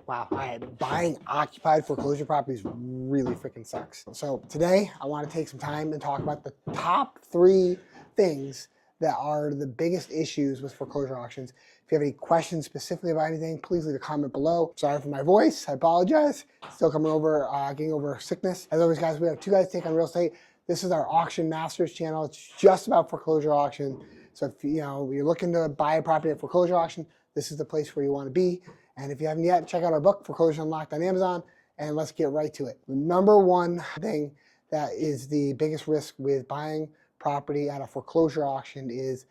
Wow, buying occupied foreclosure properties really freaking sucks. So today I want to take some time and talk about the top 3 things that are the biggest issues with foreclosure auctions. If you have any questions specifically about anything, please leave a comment below. Sorry for my voice, I apologize. Still coming over, getting over sickness. As always, guys, we have 2 Guys Take on Real Estate. This is our Auction Masters channel. It's just about foreclosure auction. So if you're looking to buy a property at foreclosure auction, this is the place where you want to be. And if you haven't yet, check out our book, Foreclosure Unlocked, on Amazon, and let's get right to it. The number one thing that is the biggest risk with buying property at a foreclosure auction is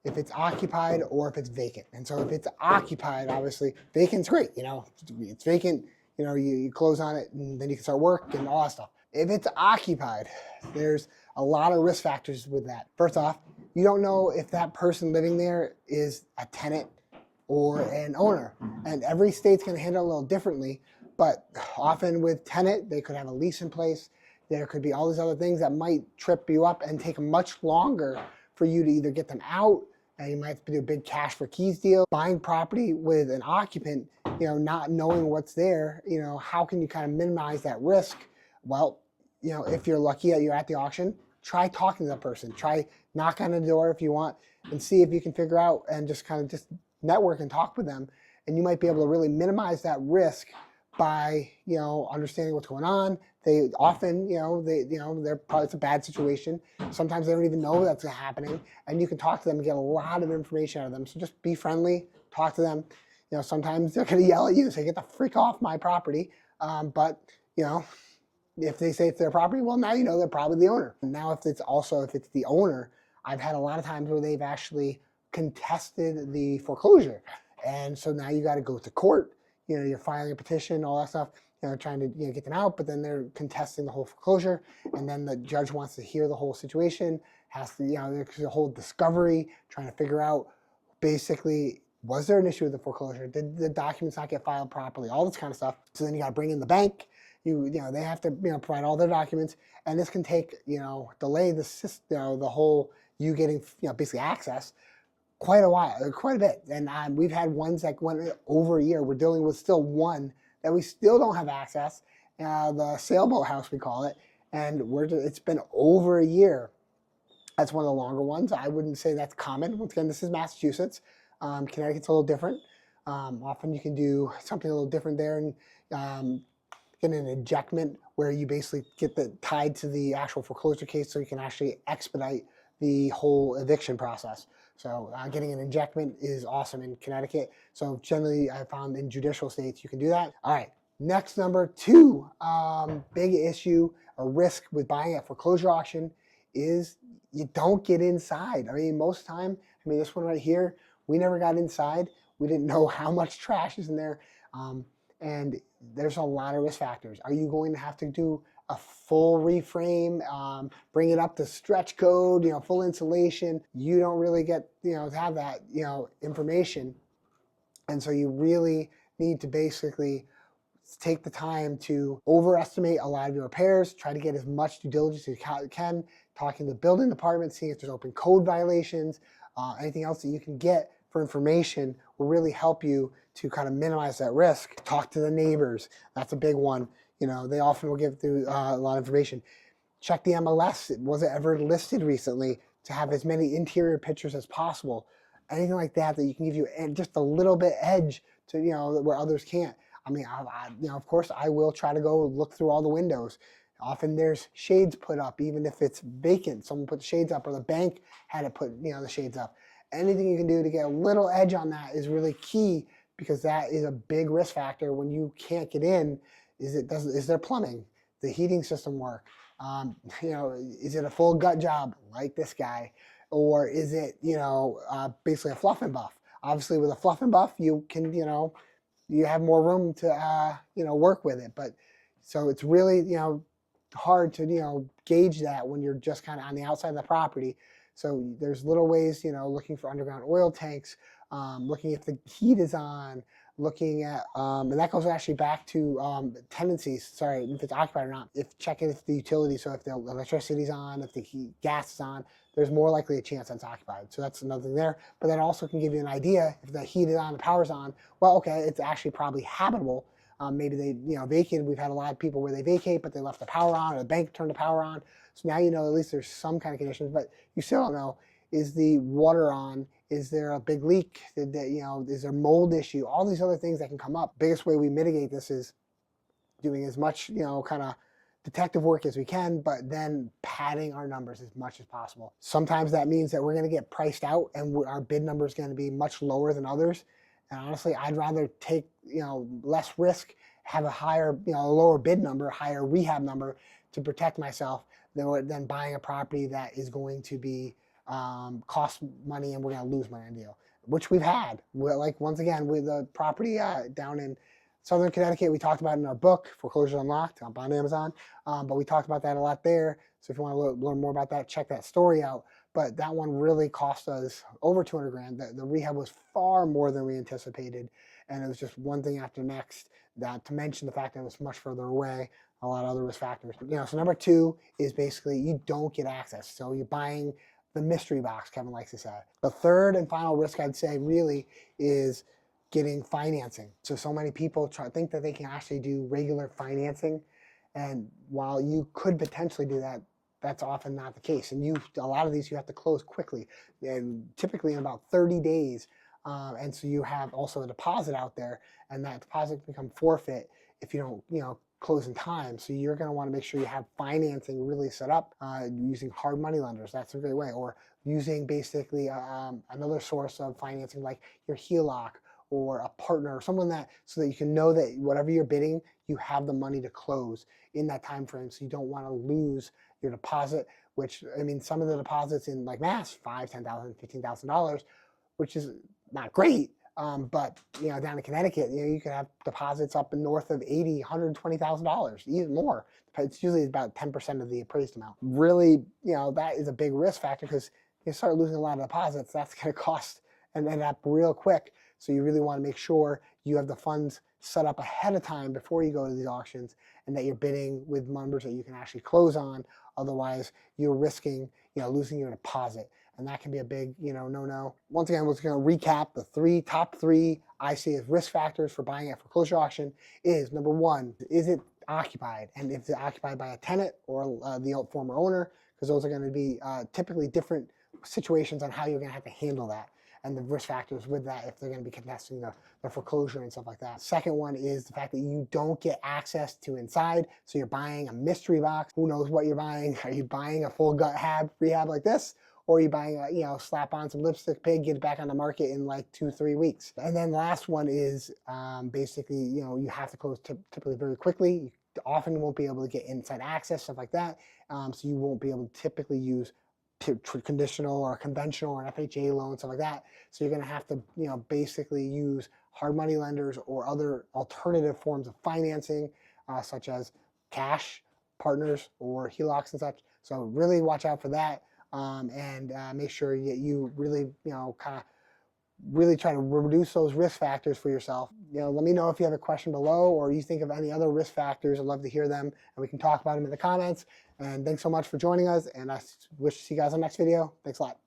if it's occupied or if it's vacant. And so if it's occupied, obviously, vacant's great. It's vacant, you close on it and then you can start work and all that stuff. If it's occupied, there's a lot of risk factors with that. First off, you don't know if that person living there is a tenant or an owner. And every state's gonna handle it a little differently, but often with tenant, they could have a lease in place. There could be all these other things that might trip you up and take much longer for you to either get them out, and you might have to do a big cash for keys deal. Buying property with an occupant, not knowing what's there, how can you kind of minimize that risk? Well, if you're lucky that you're at the auction, try talking to that person. Try knock on the door if you want and see if you can figure out and just network and talk with them, and you might be able to really minimize that risk by understanding what's going on. They often they're probably, it's a bad situation. Sometimes they don't even know that's happening, and you can talk to them and get a lot of information out of them. So just be friendly, talk to them. Sometimes they're going to yell at you and say, "Get the freak off my property," but if they say it's their property, well, now they're probably the owner. Now if it's the owner, I've had a lot of times where they've actually contested the foreclosure, and so now you got to go to court. You're filing a petition, all that stuff, trying to get them out, but then they're contesting the whole foreclosure, and then the judge wants to hear the whole situation, has to, there's a whole discovery, trying to figure out basically, was there an issue with the foreclosure? Did the documents not get filed properly? All this kind of stuff. So then you got to bring in the bank. They have to provide all their documents, and this can take delay the system, the whole you getting basically access quite a while, quite a bit. And we've had ones that went over a year. We're dealing with still one that we still don't have access, the sailboat house we call it, and it's been over a year. That's one of the longer ones. I wouldn't say that's common. Once again, this is Massachusetts. Connecticut's a little different. Often you can do something a little different there and get an ejectment where you basically get tied to the actual foreclosure case, so you can actually expedite the whole eviction process. So getting an ejectment is awesome in Connecticut. So generally I found in judicial states you can do that. All right, next, number 2 big issue or risk with buying at foreclosure auction is you don't get inside. Most time, this one right here, we never got inside. We didn't know how much trash is in there. And there's a lot of risk factors. Are you going to have to do a full reframe, bring it up to stretch code, full insulation? You don't really get, to have that, information. And so you really need to basically take the time to overestimate a lot of your repairs, try to get as much due diligence as you can, talking to the building department, seeing if there's open code violations, anything else that you can get for information will really help you to kind of minimize that risk. Talk to the neighbors. That's a big one. They often will give through a lot of information. Check the MLS. Was it ever listed recently, to have as many interior pictures as possible? Anything like that you can give you just a little bit edge to, where others can't. Of course, I will try to go look through all the windows. Often there's shades put up, even if it's vacant. Someone put the shades up, or the bank had to put, the shades up. Anything you can do to get a little edge on that is really key, because that is a big risk factor when you can't get in. Is there plumbing? The heating system work? Is it a full gut job like this guy? Or is it, basically a fluff and buff? Obviously with a fluff and buff, you can, you have more room to, work with it. But so it's really, hard to, gauge that when you're just kind of on the outside of the property. So there's little ways, looking for underground oil tanks, looking if the heat is on, looking at, and that goes actually back to tenancies, sorry, if it's occupied or not, checking if the utility, so if the electricity's on, if the gas is on, there's more likely a chance that's occupied. So that's another thing there. But that also can give you an idea if the heat is on, the power's on, well, okay, it's actually probably habitable, Maybe they vacated. We've had a lot of people where they vacate, but they left the power on, or the bank turned the power on. So now at least there's some kind of conditions, but you still don't know, is the water on? Is there a big leak? Is there mold issue? All these other things that can come up. Biggest way we mitigate this is doing as much, kind of detective work as we can, but then padding our numbers as much as possible. Sometimes that means that we're going to get priced out and our bid number is going to be much lower than others. And honestly, I'd rather take, less risk, have a higher, a lower bid number, higher rehab number to protect myself than buying a property that is going to be cost money and we're going to lose money on the deal, which we've had. Like, once again, with the property down in Southern Connecticut, we talked about in our book, Foreclosure Unlocked, up on Amazon, but we talked about that a lot there. So if you want to learn more about that, check that story out. But that one really cost us over 200 grand. The rehab was far more than we anticipated, and it was just one thing after next. That, to mention the fact that it was much further away, a lot of other risk factors. So number two is basically you don't get access. So you're buying the mystery box, Kevin likes to say. The third and final risk I'd say really is getting financing. So many people think that they can actually do regular financing, and while you could potentially do that, that's often not the case. And a lot of these you have to close quickly, and typically in about 30 days. And so you have also a deposit out there, and that deposit can become forfeit if you don't, close in time. So you're going to want to make sure you have financing really set up using hard money lenders. That's a great way, or using basically another source of financing like your HELOC or a partner or someone so that you can know that whatever you're bidding, you have the money to close in that time frame. So you don't want to lose your deposit, which, some of the deposits in like Mass, $5,000, $10,000, $15,000, which is not great. But down in Connecticut, you can have deposits up in north of $80,000, $120,000, even more. It's usually about 10% of the appraised amount. Really, that is a big risk factor, because you start losing a lot of deposits, that's going to cost and end up real quick. So you really want to make sure you have the funds set up ahead of time before you go to these auctions, and that you're bidding with numbers that you can actually close on. Otherwise, you're risking, losing your deposit. And that can be a big, no-no. Once again, we're going to recap the top three I see as risk factors for buying at foreclosure auction. Is number one, is it occupied? And if it's occupied by a tenant or the former owner, because those are going to be typically different situations on how you're going to have to handle that, and the risk factors with that if they're going to be contesting the foreclosure and stuff like that. Second one is the fact that you don't get access to inside. So you're buying a mystery box. Who knows what you're buying? Are you buying a full gut rehab like this? Or are you buying slap on some lipstick pig, get it back on the market in like 2-3 weeks? And then the last one is basically, you have to close typically very quickly. You often won't be able to get inside access, stuff like that. So you won't be able to typically use conditional or conventional or an FHA loan, stuff like that. So you're going to have to, basically use hard money lenders or other alternative forms of financing, such as cash, partners, or HELOCs and such. So really watch out for that, and make sure you really, kind of really try to reduce those risk factors for yourself. Let me know if you have a question below, or you think of any other risk factors. I'd love to hear them, and we can talk about them in the comments. And thanks so much for joining us, and I wish to see you guys on the next video. Thanks a lot.